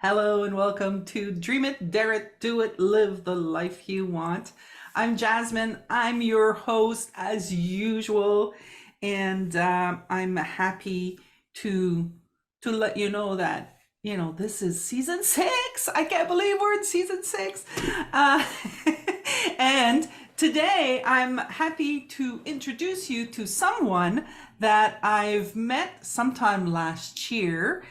Hello and welcome to Dream It, Dare It, Do It, Live the Life You Want. I'm Jasmine. I'm your host as usual, and I'm happy to let you know that this is season 6. I can't believe we're in season 6, uh, and today I'm happy to introduce you to someone that I've met sometime last year.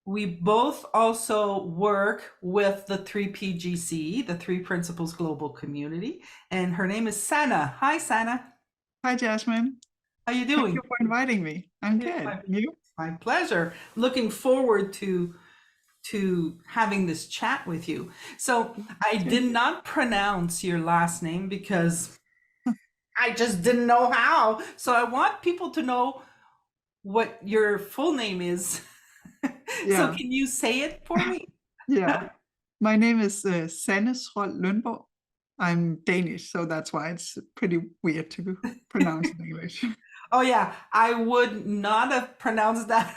We both also work with the 3PGC, the Three Principles Global Community, and her name is Sanne. Hi, Sanne. Hi, Jasmine. How you Thank doing? you for inviting me. I'm It's good. my, You? my pleasure. Looking forward to having this chat with you. So I Too. did not pronounce your last name because I just didn't know how. So I want people to know what your full name is. So Yeah, can you say it for me? yeah. My name is Sanne Schroll Lønborg. I'm Danish, so that's why it's pretty weird to pronounce in English. Oh yeah, I would not have pronounced that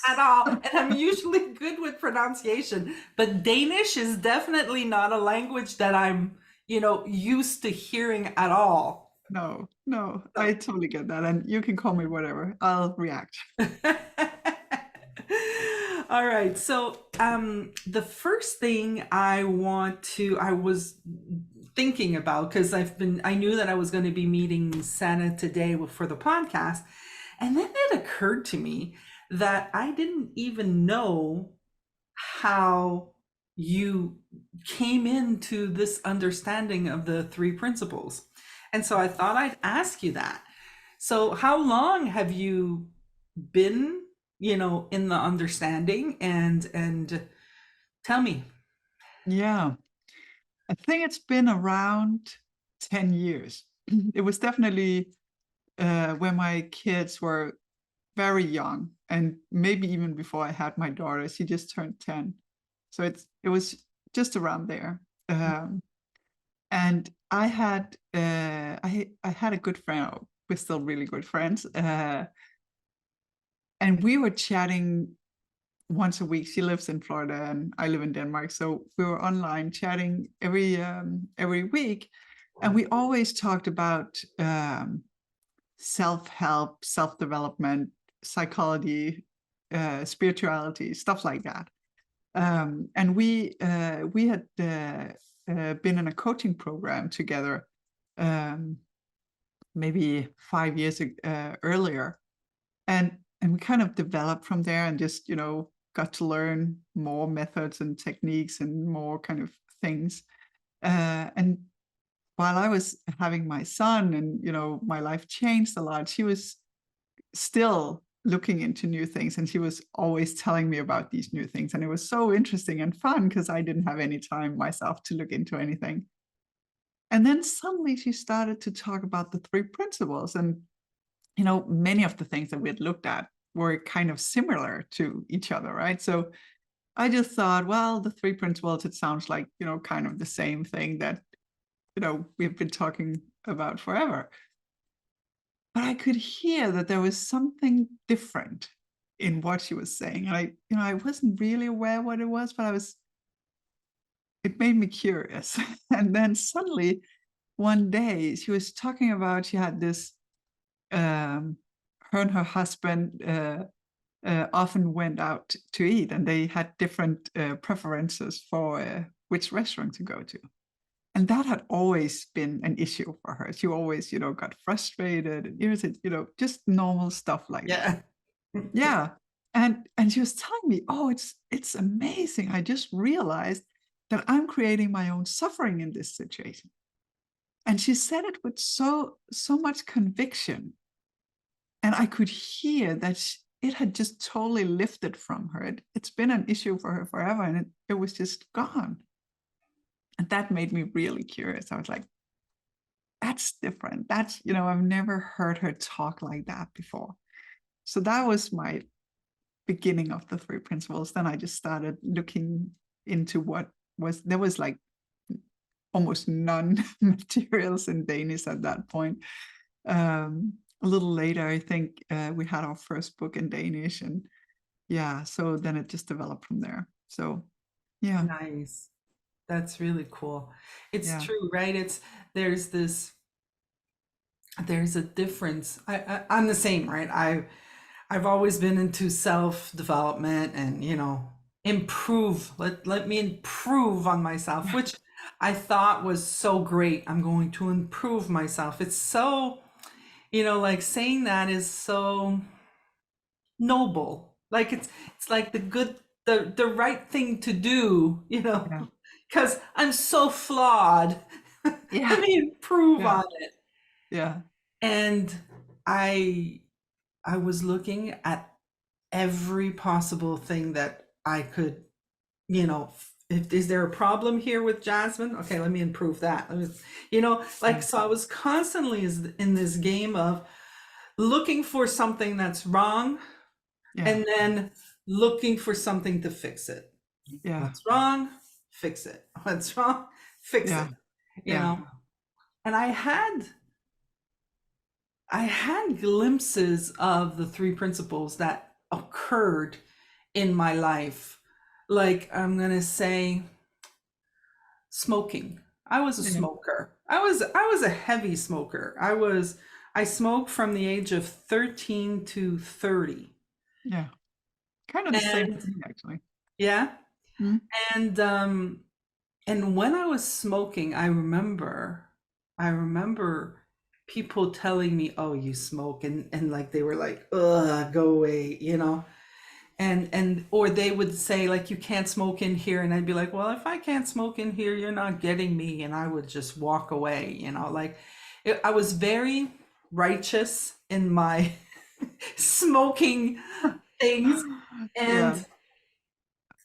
at all. And I'm usually good with pronunciation, but Danish is definitely not a language that I'm, used to hearing at all. No, no, I So totally get that. And you can call me whatever. I'll react. all right. So the first thing I was thinking about, because I knew that I was going to be meeting Sanne today for the podcast. And then it occurred to me that I didn't even know how you came into this understanding of the three principles. And so I thought I'd ask you that. So how long have you been, in the understanding, and tell me. Yeah, I think it's been around 10 years. It was definitely when my kids were very young, and maybe even before I had my daughter. She just turned 10, so it was just around there. And I had a good friend. We're still really good friends, and we were chatting once a week. She lives in Florida and I live in Denmark, so we were online chatting every week, and we always talked about self-help, self-development, psychology, spirituality, stuff like that. And we had been in a coaching program together, um, maybe 5 years earlier, and we kind of developed from there, and just got to learn more methods and techniques and more kind of things. And while I was having my son, and my life changed a lot, she was still looking into new things, and she was always telling me about these new things, and it was so interesting and fun because I didn't have any time myself to look into anything. And then suddenly she started to talk about the three principles, and many of the things that we had looked at were kind of similar to each other, right? So I just thought, well, the three principles, it sounds like kind of the same thing that we've been talking about forever. But I could hear that there was something different in what she was saying. And I wasn't really aware what it was, but it made me curious. And then suddenly one day she was talking about, she had this, her and her husband often went out to eat, and they had different preferences for which restaurant to go to. And that had always been an issue for her. She always, got frustrated and irritated, just normal stuff like that. Yeah. Yeah. And she was telling me, oh, it's amazing. I just realized that I'm creating my own suffering in this situation. And she said it with so much conviction. And I could hear that it had just totally lifted from her. It's been an issue for her forever, and it was just gone. And that made me really curious. I was like, that's different. I've never heard her talk like that before. So that was my beginning of the three principles. Then I just started looking into there was like almost none materials in Danish at that point. A little later, I think we had our first book in Danish, and yeah, so then it just developed from there. So yeah, Nice. That's really cool. It's yeah, true, right? There's this there's a difference. I'm the same, right? I've always been into self-development and, improve. Let me improve on myself, yeah, which I thought was so great. I'm going to improve myself. It's so, like saying that is so noble. Like it's like the right thing to do, yeah, because I'm so flawed. Let yeah, me improve yeah, on it. yeah, And I I was looking at every possible thing that I could, if is there a problem here with Jasmine? Okay, let me improve that. yeah, So I was constantly in this game of looking for something that's wrong yeah, and then looking for something to fix it. yeah, What's wrong? Fix it. What's wrong? Fix yeah, it. You yeah, know. And I had glimpses of the three principles that occurred in my life. Like I'm going to say smoking. I was a yeah, smoker. I was a heavy smoker. I smoked from the age of 13 to 30. yeah. Kind of the same And thing, actually. yeah, Mm, and when I was smoking, I remember people telling me, "Oh, you smoke," and like they were like, "Ugh, go away," and or they would say like, "You can't smoke in here," and I'd be like, "Well, if I can't smoke in here, you're not getting me," and I would just walk away, like I was very righteous in my smoking things, yeah,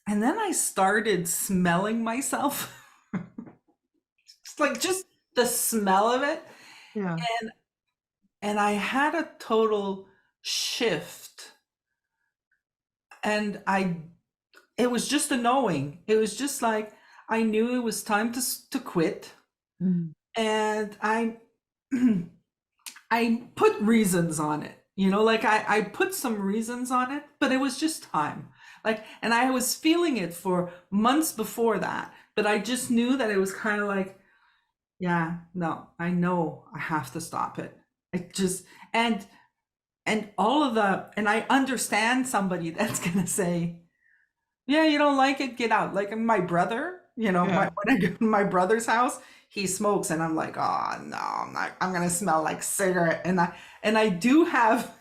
and then I started smelling myself. It's like just the smell of it. yeah, And I had a total shift. And it was just a knowing. It was just like I knew it was time to quit. mm, And I put reasons on it. Like I put some reasons on it, but it was just time. Like, and I was feeling it for months before that, but I just knew that it was kind of like, yeah, no, I know I have to stop it. I just and all of and I understand somebody that's gonna say, yeah, you don't like it, get out. Like my brother, yeah, when I go to my brother's house, he smokes, and I'm like, oh no, I'm not. I'm gonna smell like cigarette, and I do have,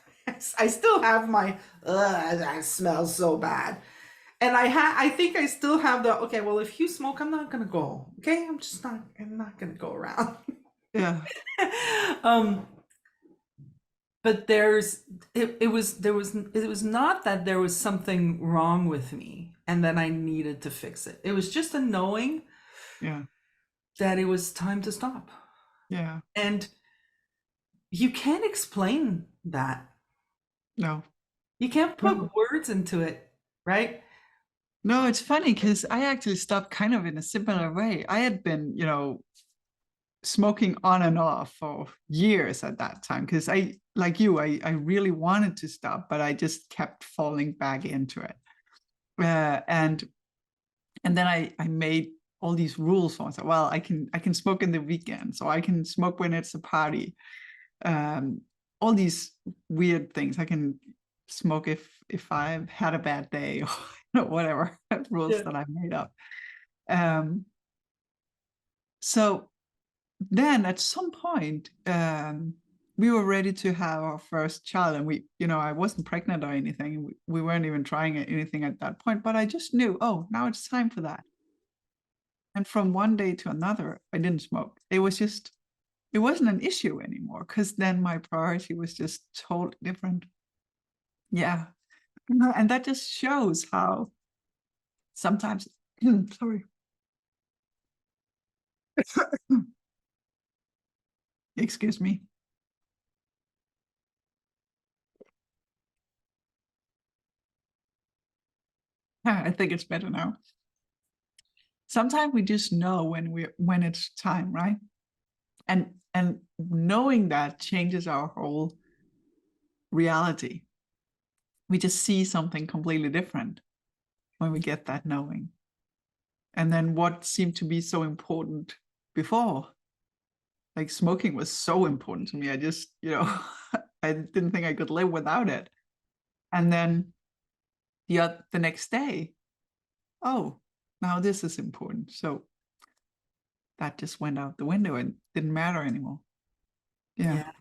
I still have my, that smells so bad, and I think I still have the, okay, well, if you smoke, I'm not gonna go. Okay, I'm not gonna go around. yeah, um, but it was not that there was something wrong with me and that I needed to fix it. It was just a knowing yeah, that it was time to stop. yeah. And you can't explain that. No, You can't no, put words into it, right? no. It's funny because I actually stopped kind of in a similar way. I had been, smoking on and off for years at that time because like you, I really wanted to stop, but I just kept falling back into it. And then I made all these rules for myself. Well, I can smoke in the weekend, so I can smoke when it's a party. Um, all these weird things. I can smoke if I've had a bad day or whatever rules Yeah. that I made up. Um, so then at some point, we were ready to have our first child, and I wasn't pregnant or anything. We weren't even trying anything at that point, but I just knew, oh, now it's time for that. And from one day to another, I didn't smoke. It wasn't an issue anymore because then my priority was just totally different. Yeah. And that just shows how sometimes, sorry, excuse me. I think it's better now. Sometimes we just know when it's time, right? And knowing that changes our whole reality. We just see something completely different when we get that knowing. And then what seemed to be so important before, like smoking was so important to me. I just, I didn't think I could live without it. And then the next day, oh, now this is important. So that just went out the window and didn't matter anymore. Yeah. Yeah.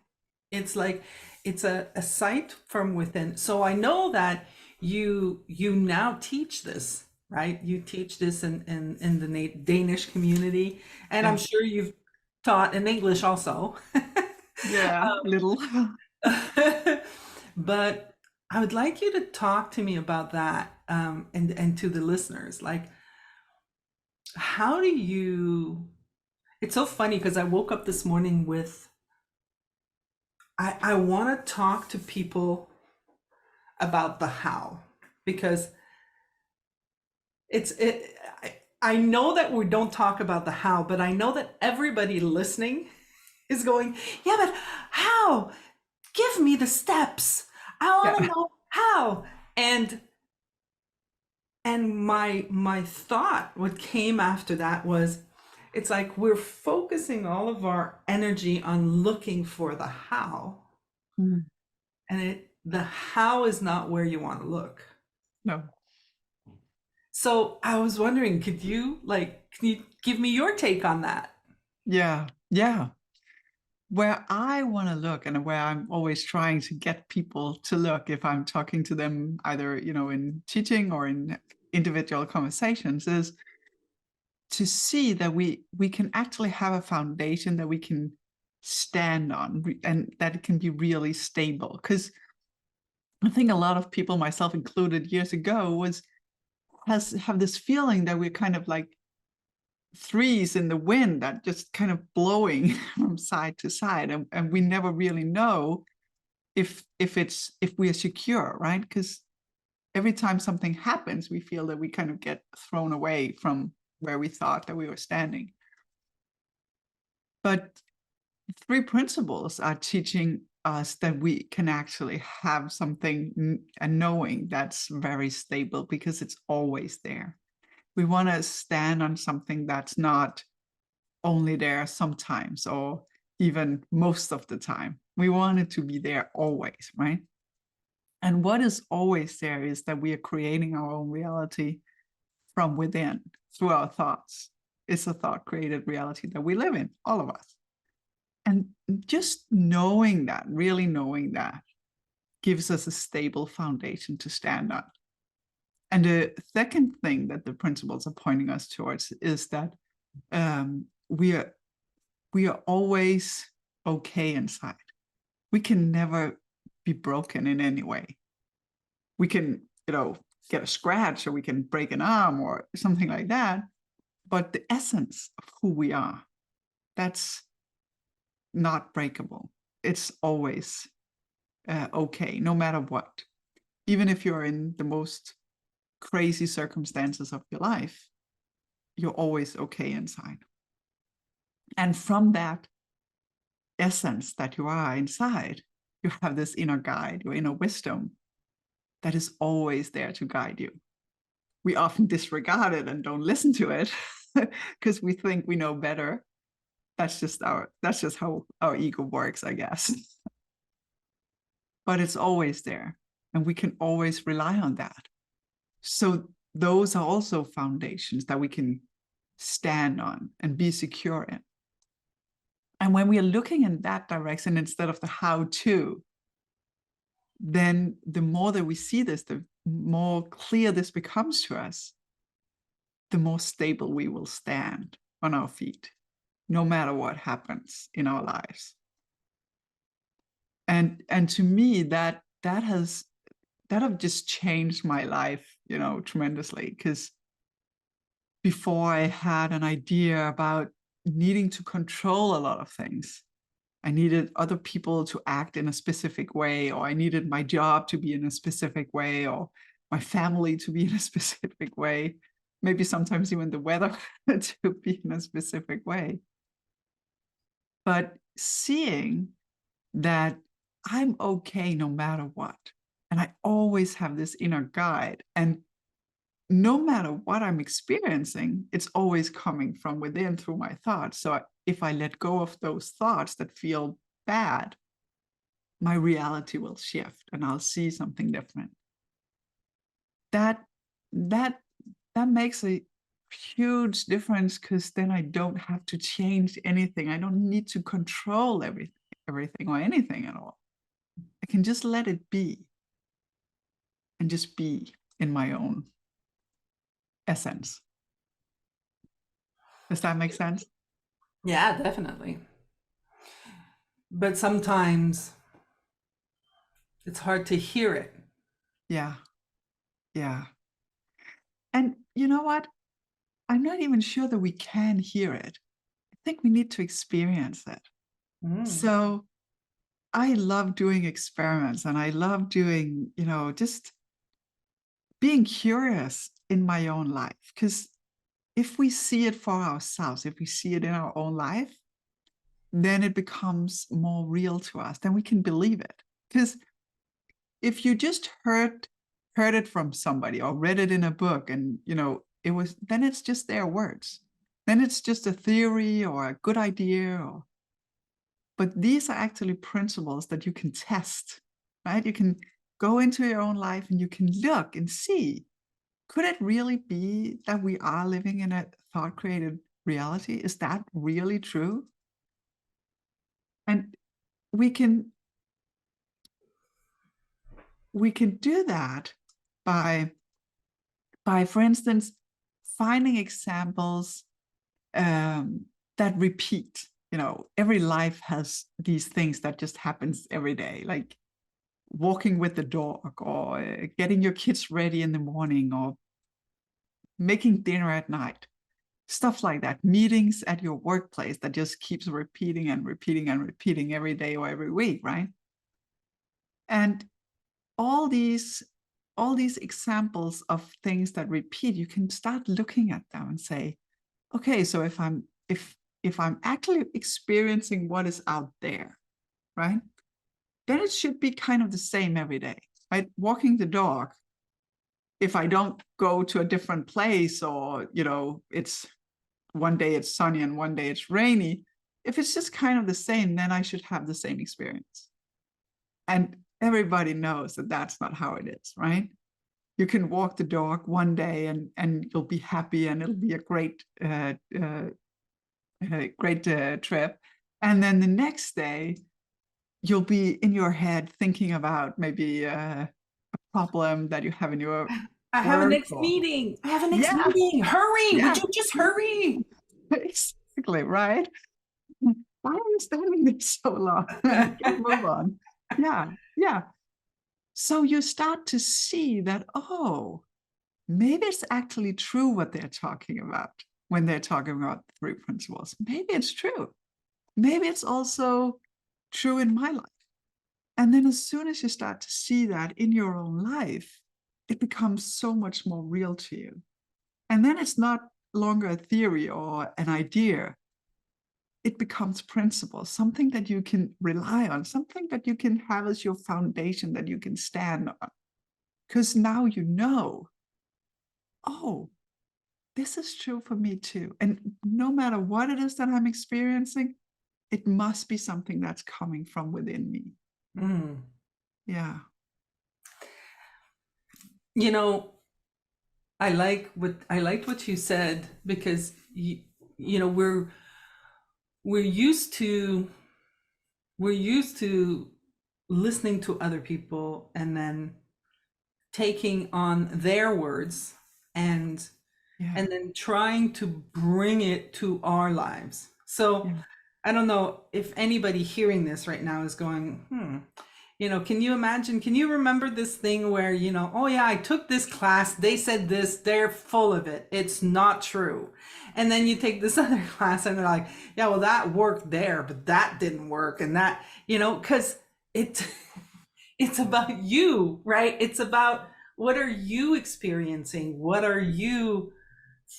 It's like it's a sight from within. So I know that you now teach this, right? You teach this in the Danish community, and I'm Yeah. sure you've taught in English also. Yeah. Little. But I would like you to talk to me about that, and to the listeners, like how do you? It's so funny because I woke up this morning with I want to talk to people about the how, because I know that we don't talk about the how, but I know that everybody listening is going, yeah, but how? Give me the steps. I want to Yeah. know how. And my thought, what came after that was, it's like we're focusing all of our energy on looking for the how, Mm. and the how is not where you want to look. No. So I was wondering, can you give me your take on that? Yeah. Yeah. Where I want to look and where I'm always trying to get people to look if I'm talking to them either, in teaching or in individual conversations is to see that we can actually have a foundation that we can stand on and that it can be really stable. Because I think a lot of people, myself included, years ago have this feeling that we're kind of like trees in the wind that just kind of blowing from side to side, and we never really know if we are secure, right? Because every time something happens, we feel that we kind of get thrown away from where we thought that we were standing. But three principles are teaching us that we can actually have something, a knowing that's very stable because it's always there. We want to stand on something that's not only there sometimes or even most of the time. We want it to be there always, right? And what is always there is that we are creating our own reality from within through our thoughts. It's a thought created reality that we live in, all of us. And just knowing that, really knowing that, gives us a stable foundation to stand on. And the second thing that the principles are pointing us towards is that we are always okay inside. We can never be broken in any way. We can, get a scratch or we can break an arm or something like that. But the essence of who we are, that's not breakable. It's always okay, no matter what. Even if you're in the most crazy circumstances of your life, you're always okay inside. And from that essence that you are inside, you have this inner guide, your inner wisdom that is always there to guide you. We often disregard it and don't listen to it because we think we know better. That's just how our ego works, I guess. But it's always there, and we can always rely on that. So those are also foundations that we can stand on and be secure in. And when we are looking in that direction instead of the how-to, then the more that we see this, the more clear this becomes to us, the more stable we will stand on our feet, no matter what happens in our lives. And to me, that have just changed my life, tremendously. Because before I had an idea about needing to control a lot of things. I needed other people to act in a specific way, or I needed my job to be in a specific way, or my family to be in a specific way, maybe sometimes even the weather to be in a specific way. But seeing that I'm okay no matter what, And I always have this inner guide. And no matter what I'm experiencing, it's always coming from within through my thoughts. So if I let go of those thoughts that feel bad, my reality will shift and I'll see something different. That that that makes a huge difference, because then I don't have to change anything. I don't need to control everything or anything at all. I can just let it be and just be in my own essence. Does that make sense? Yeah, definitely. But sometimes it's hard to hear it. Yeah. Yeah. And you know what? I'm not even sure that we can hear it. I think we need to experience it. Mm. So I love doing experiments, and I love doing, just being curious in my own life. Because if we see it for ourselves, if we see it in our own life, then it becomes more real to us. Then we can believe it. Because if you just heard it from somebody or read it in a book, and then it's just their words. Then it's just a theory or a good idea. But these are actually principles that you can test, right? You can go into your own life and you can look and see, could it really be that we are living in a thought created reality? Is that really true? And we can do that by for instance, finding examples that repeat. Every life has these things that just happens every day, like walking with the dog, or getting your kids ready in the morning, or making dinner at night, stuff like that. Meetings at your workplace that just keeps repeating and repeating and repeating every day or every week, right? And all these examples of things that repeat, you can start looking at them and say, okay, so if I'm actually experiencing what is out there, right, then it should be kind of the same every day, right? Walking the dog, if I don't go to a different place, or it's one day it's sunny and one day it's rainy, if it's just kind of the same, then I should have the same experience. And everybody knows that that's not how it is, right? You can walk the dog one day and you'll be happy and it'll be a great trip. And then the next day, you'll be in your head thinking about maybe a problem that you have in your I have a work. next meeting. I have a next Yeah, meeting. Hurry. Would yeah, you just hurry? exactly, right? Why are you standing there so long? Can you move on? Yeah, yeah. So you start to see that, oh, maybe it's actually true what they're talking about when they're talking about the three principles. Maybe it's true. Maybe it's also true in my life. And then as soon as you start to see that in your own life, it becomes so much more real to you. And then it's not longer a theory or an idea. It becomes principle, something that you can rely on, something that you can have as your foundation that you can stand on. Because now you know, oh, this is true for me too. And no matter what it is that I'm experiencing, it must be something that's coming from within me. Mm. Yeah. You know, I liked what you said, because we're used to we're used to listening to other people and then taking on their words and Yeah. and then trying to bring it to our lives. So Yeah. I don't know if anybody hearing this right now is going, can you imagine, can you remember this thing where, oh yeah, I took this class, they said this, they're full of it, it's not true. And then you take this other class and they're like, yeah, well, that worked there, but that didn't work. And that, because it, it's about you, right? It's about, what are you experiencing? What are you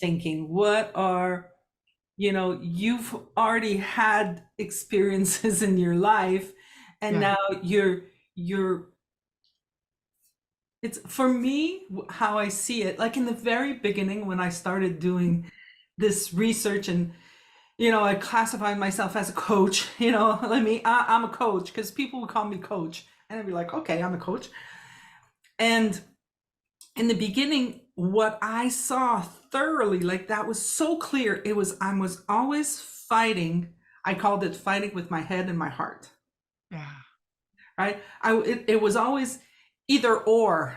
thinking? What are, you've already had experiences in your life, and Yeah. now you're It's for me, how I see it, like in the very beginning when I started doing this research and, I classified myself as a coach, I'm a coach because people would call me coach. And I'd be like, okay, I'm a coach. And in the beginning, what I saw thoroughly, like that was so clear, I was always fighting. I called it fighting with my head and my heart. Yeah. Right? It was always either or.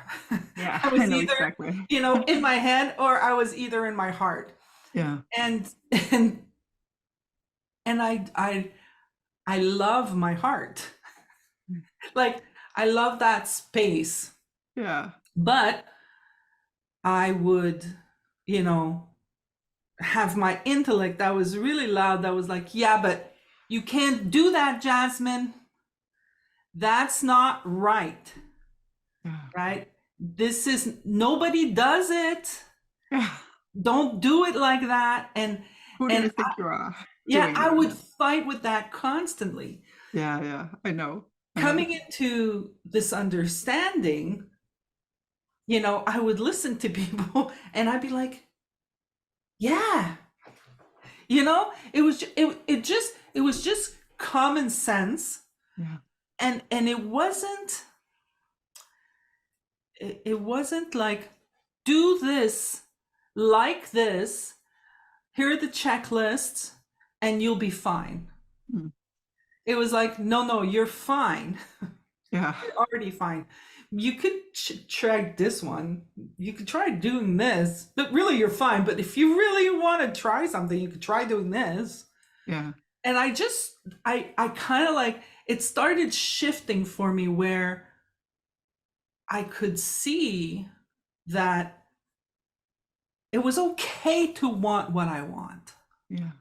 Yeah, I I was know either, exactly. in my head, or I was either in my heart. Yeah. And and and I love my heart. Like I love that space. Yeah. But I would, you know, have my intellect that was really loud, that was like, yeah, but you can't do that, Jasmine. That's not right. Yeah. Right? This is, nobody does it. Yeah. Don't do it like that. Who do And you think you are yeah, doing I it? would fight with that constantly. Yeah, yeah, I know. I know. Coming into this understanding, I would listen to people and I'd be like, yeah, it was just common sense. Yeah. And it wasn't like, do this like this, here are the checklists and you'll be fine. Mm. It was like, no, you're fine. Yeah. You're already fine. You could try this one. You could try doing this, but really you're fine. But if you really want to try something, you could try doing this. Yeah. And I kind of like, it started shifting for me where I could see that it was okay to want what I want. Yeah.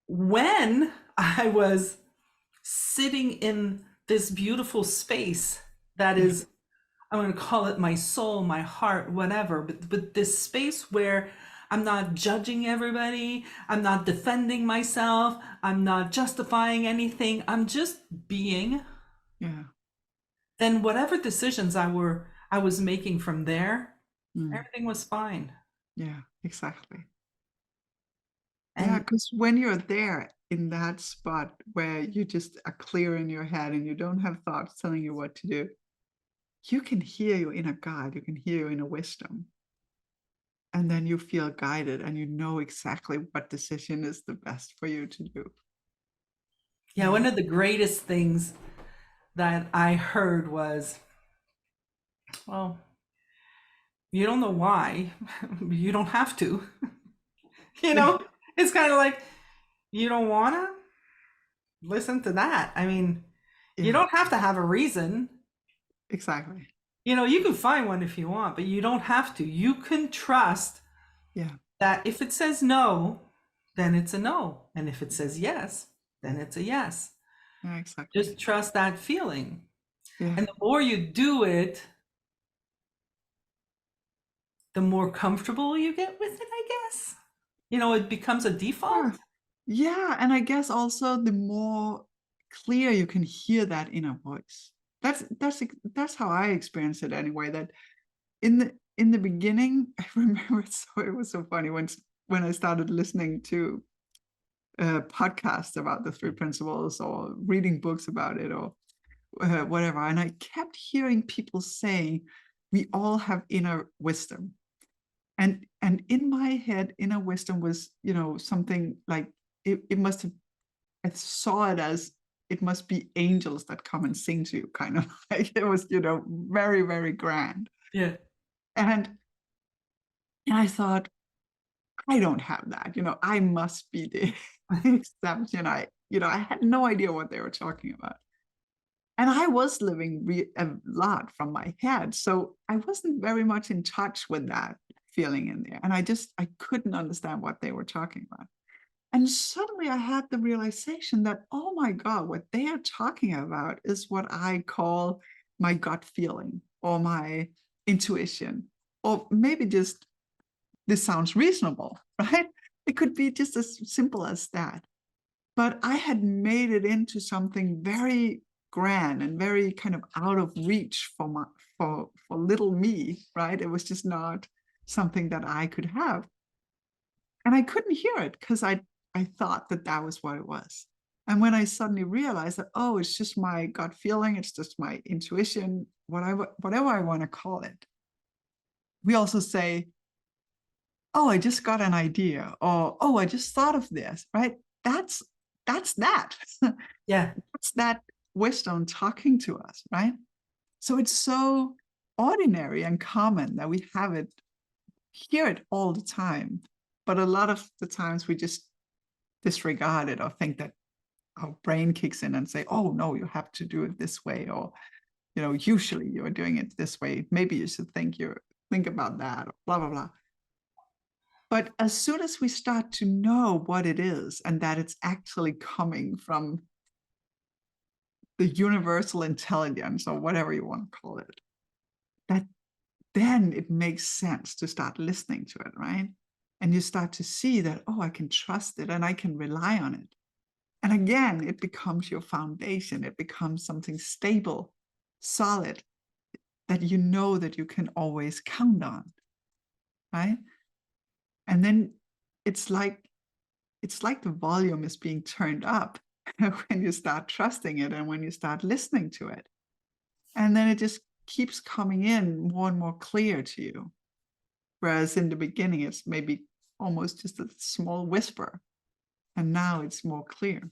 When I was sitting in this beautiful space that is, I'm going to call it my soul, my heart, whatever, but this space where I'm not judging everybody, I'm not defending myself, I'm not justifying anything, I'm just being. Yeah. Then whatever decisions I was making from there, Mm. everything was fine. Yeah, exactly. Yeah, And because when you're there in that spot where you just are clear in your head and you don't have thoughts telling you what to do, you can hear your inner guide, you can hear your inner wisdom. And then you feel guided and you know exactly what decision is the best for you to do. yeah, one of the greatest things that I heard was, well, you don't know why, you don't have to. It's kind of like, you don't want to listen to that. I mean, you Yeah, don't have to have a reason. exactly. You can find one if you want, but you don't have to. You can trust Yeah, that if it says no, then it's a no. And if it says yes, then it's a yes. yeah, exactly. Just trust that feeling. Yeah. And the more you do it, the more comfortable you get with it, I guess. It becomes a default. Yeah, and I guess also the more clear you can hear that inner voice. That's how I experience it anyway. That in the beginning, I remember it was so funny when I started listening to podcasts about the three principles or reading books about it or whatever, and I kept hearing people saying we all have inner wisdom. And in my head, inner wisdom was, something like it must have, I saw it as it must be angels that come and sing to you, kind of like it was, very, very grand. Yeah. And I thought, I don't have that, I must be the exception. I had no idea what they were talking about. And I was living a lot from my head. So I wasn't very much in touch with that feeling in there. And I couldn't understand what they were talking about. And suddenly I had the realization that, oh my God, what they are talking about is what I call my gut feeling or my intuition, or maybe just this sounds reasonable, right? It could be just as simple as that. But I had made it into something very grand and very kind of out of reach for little me, right? It was just not something that I could have. And I couldn't hear it because I thought that that was what it was. And when I suddenly realized that, oh, it's just my gut feeling, it's just my intuition, whatever I want to call it. We also say, oh, I just got an idea, or oh, I just thought of this, right? That's that. Yeah. That's that wisdom talking to us, right? So it's so ordinary and common that we hear it all the time. But a lot of the times we just disregard it or think that our brain kicks in and say, oh, no, you have to do it this way. Or, usually you're doing it this way. Maybe you should think about that, or blah, blah, blah. But as soon as we start to know what it is and that it's actually coming from the universal intelligence or whatever you want to call it, that then it makes sense to start listening to it, right? And you start to see that, oh, I can trust it and I can rely on it. And again, it becomes your foundation. It becomes something stable, solid, that you know that you can always count on, right? And then it's like the volume is being turned up when you start trusting it and when you start listening to it. And then it just keeps coming in more and more clear to you. Whereas in the beginning, it's maybe almost just a small whisper. And now it's more clear.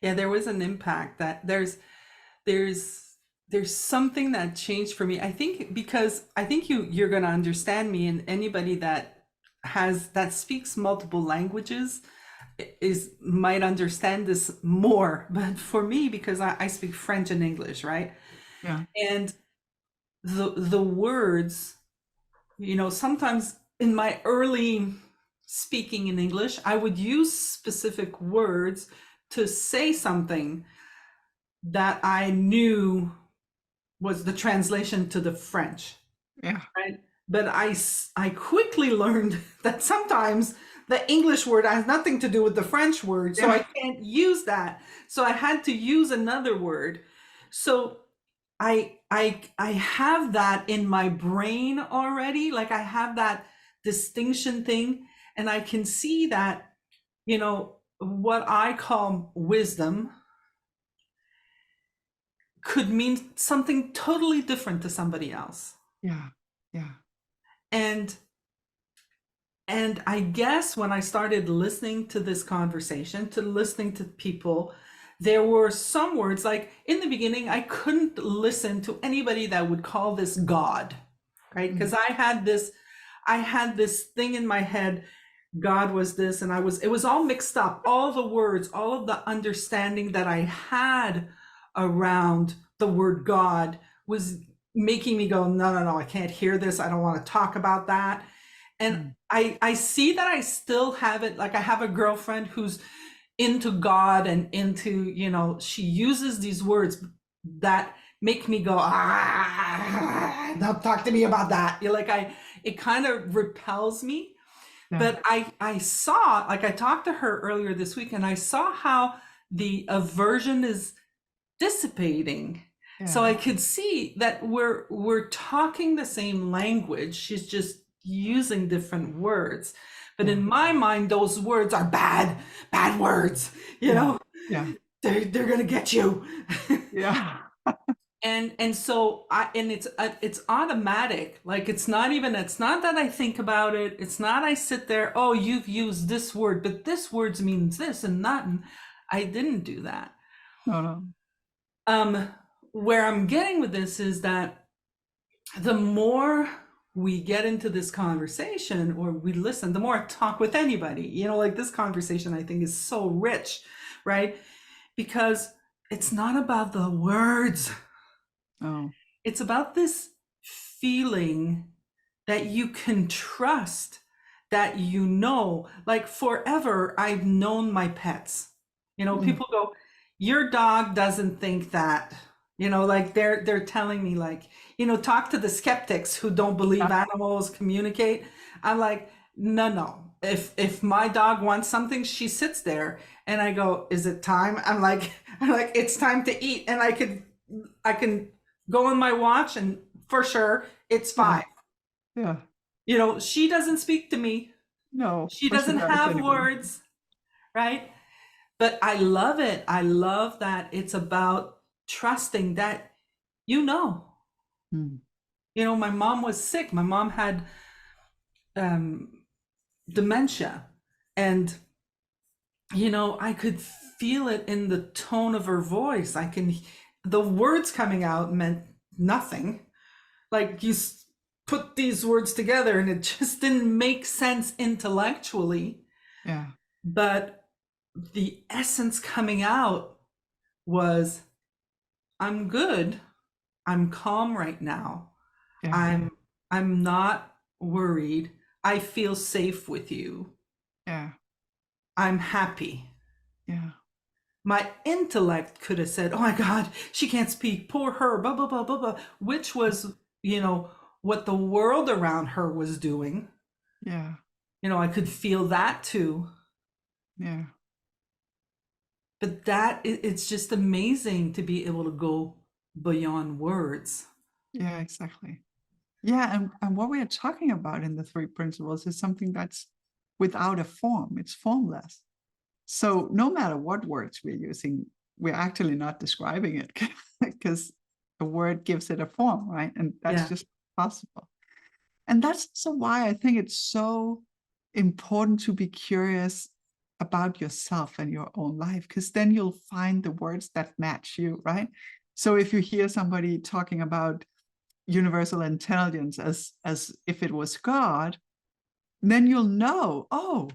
Yeah, there was an impact that there's something that changed for me. I think because I think you're going to understand me, and anybody that speaks multiple languages might understand this more. But for me, because I speak French and English, right? Yeah. And the words, sometimes in my early speaking in English, I would use specific words to say something that I knew was the translation to the French. Yeah. Right. But I quickly learned that sometimes the English word has nothing to do with the French word. So I can't use that. So I had to use another word. So I have that in my brain already. Like I have that distinction thing. And I can see that, what I call wisdom could mean something totally different to somebody else. Yeah. Yeah. And I guess when I started listening to this conversation, to listening to people, there were some words, like in the beginning, I couldn't listen to anybody that would call this God, right? Because I had this thing in my head, God was this, and it was all mixed up. All the words, all of the understanding that I had around the word God was making me go, no, I can't hear this. I don't want to talk about that. And I see that I still have it. Like I have a girlfriend who's into God and into, she uses these words that make me go, don't talk to me about that. It kind of repels me. Yeah. But I saw, like I talked to her earlier this week, and I saw how the aversion is dissipating. Yeah. So I could see that we're talking the same language. She's just using different words. But in my mind, those words are bad words, Yeah. They're gonna get you. Yeah. And so it's automatic. Like it's not that I think about it. It's not I sit there, oh, you've used this word, but this word means this and that. And I didn't do that. No. Where I'm getting with this is that the more we get into this conversation or we listen, the more I talk with anybody, like this conversation, I think is so rich, right? Because it's not about the words. Oh. It's about this feeling that you can trust, that like forever, I've known my pets. People go, your dog doesn't think that, like they're telling me like, talk to the skeptics who don't believe animals communicate. I'm like, no, if my dog wants something, she sits there and I go, is it time? I'm like, it's time to eat. And I can go on my watch and for sure it's 5. Yeah. You know, she doesn't speak to me. No, She but she doesn't does have anyway. words, right? But I love it. I love that it's about trusting that, you know, Mm. you know, my mom was sick. My mom had dementia, and you know, I could feel it in the tone of her voice. The words coming out meant nothing. Like put these words together and it just didn't make sense intellectually. Yeah. But the essence coming out was, I'm good. I'm calm right now. Yeah. I'm not worried. I feel safe with you. Yeah. I'm happy. Yeah. My intellect could have said, oh my God, she can't speak, poor her, blah, blah, blah, blah, blah, which was, you know, what the world around her was doing. Yeah. You know, I could feel that too. Yeah. But it's just amazing to be able to go beyond words. Yeah, exactly. Yeah, and what we are talking about in the 3 principles is something that's without a form, it's formless. So no matter what words we're using, we're actually not describing it because the word gives it a form, right? And that's Yeah. just possible. And that's so why I think it's so important to be curious about yourself and your own life, because then you'll find the words that match you, right? So if you hear somebody talking about universal intelligence as if it was God, then you'll know, oh,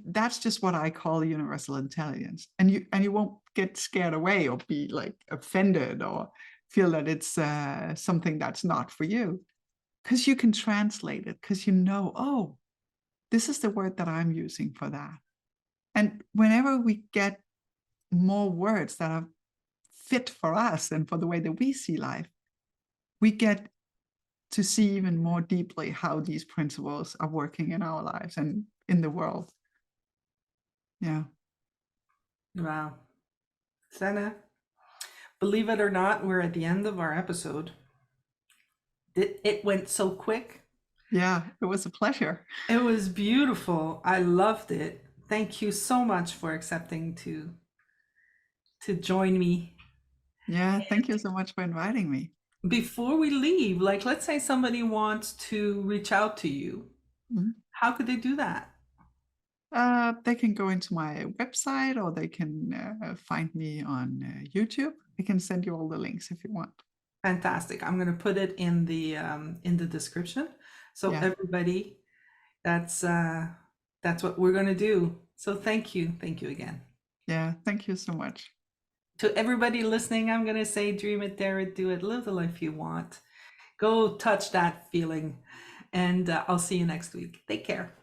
that's just what I call universal intelligence. And you won't get scared away or be like offended or feel that it's something that's not for you, because you can translate it, because you know, oh, this is the word that I'm using for that. And whenever we get more words that are fit for us and for the way that we see life, we get to see even more deeply how these principles are working in our lives and in the world. Yeah. Wow. Sanne, believe it or not, we're at the end of our episode. It went so quick. Yeah, it was a pleasure. It was beautiful. I loved it. Thank you so much for accepting to join me. Yeah, thank you so much for inviting me. Before we leave, like let's say somebody wants to reach out to you. Mhm. How could they do that? They can go into my website or they can find me on YouTube. I can send you all the links if you want. Fantastic. I'm going to put it in the description. So Yeah. everybody, that's what we're going to do. So thank you. Thank you again. Yeah, thank you so much. To everybody listening, I'm going to say dream it, dare it, do it, live the life you want. Go touch that feeling. And I'll see you next week. Take care.